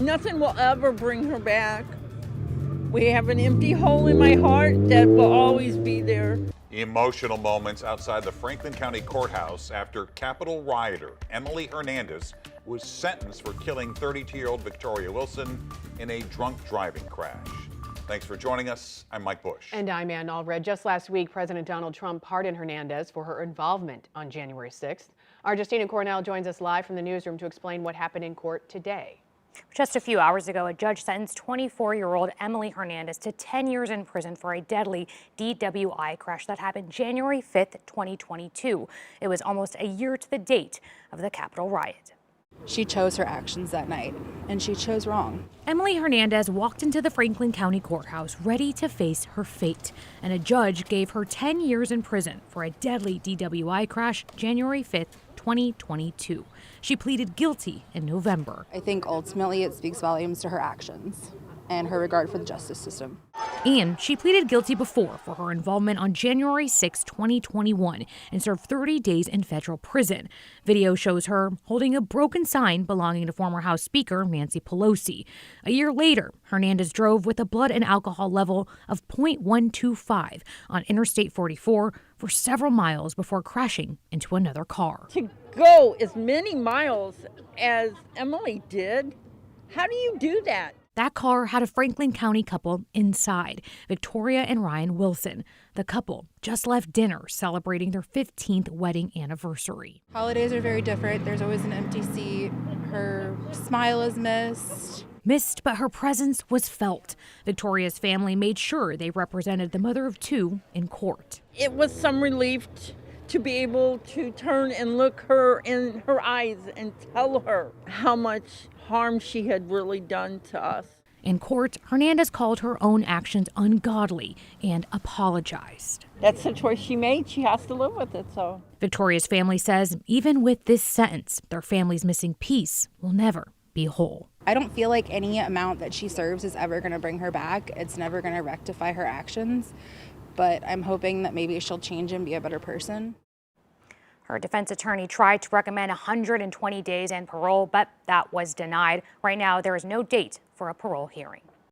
Nothing will ever bring her back. We have an empty hole in my heart that will always be there. Emotional moments outside the Franklin County Courthouse after Capitol rioter Emily Hernandez was sentenced for killing 32-year-old Victoria Wilson in a drunk driving crash. Thanks for joining us. I'm Mike Bush. And I'm Ann Allred. Just last week, President Donald Trump pardoned Hernandez for her involvement on January 6th. Our Justina Cornell joins us live from the newsroom to explain what happened in court today. Just a few hours ago, a judge sentenced 24-year-old Emily Hernandez to 10 years in prison for a deadly DUI crash that happened January 5th, 2022. It was almost a year to the date of the Capitol riot. She chose her actions that night, and she chose wrong. Emily Hernandez walked into the Franklin County Courthouse ready to face her fate, and a judge gave her 10 years in prison for a deadly DUI crash January 5th, 2022. She pleaded guilty in November. I think ultimately it speaks volumes to her actions and her regard for the justice system. And she pleaded guilty before for her involvement on January 6, 2021, and served 30 days in federal prison. Video shows her holding a broken sign belonging to former House Speaker Nancy Pelosi. A year later, Hernandez drove with a blood and alcohol level of .125 on Interstate 44 for several miles before crashing into another car. To go as many miles as Emily did, how do you do that? That car had a Franklin County couple inside, Victoria and Ryan Wilson. The couple just left dinner celebrating their 15th wedding anniversary. Holidays are very different. There's always an empty seat. Her smile is missed. Missed, but her presence was felt. Victoria's family made sure they represented the mother of two in court. It was some relief to be able to turn and look her in her eyes and tell her how much harm she had really done to us. In court, Hernandez called her own actions ungodly and apologized. That's the choice she made. She has to live with it, so. Victoria's family says even with this sentence, their family's missing piece will never be whole. I don't feel like any amount that she serves is ever going to bring her back. It's never going to rectify her actions, but I'm hoping that maybe she'll change and be a better person. Her defense attorney tried to recommend 120 days and parole, but that was denied. Right now, there is no date for a parole hearing.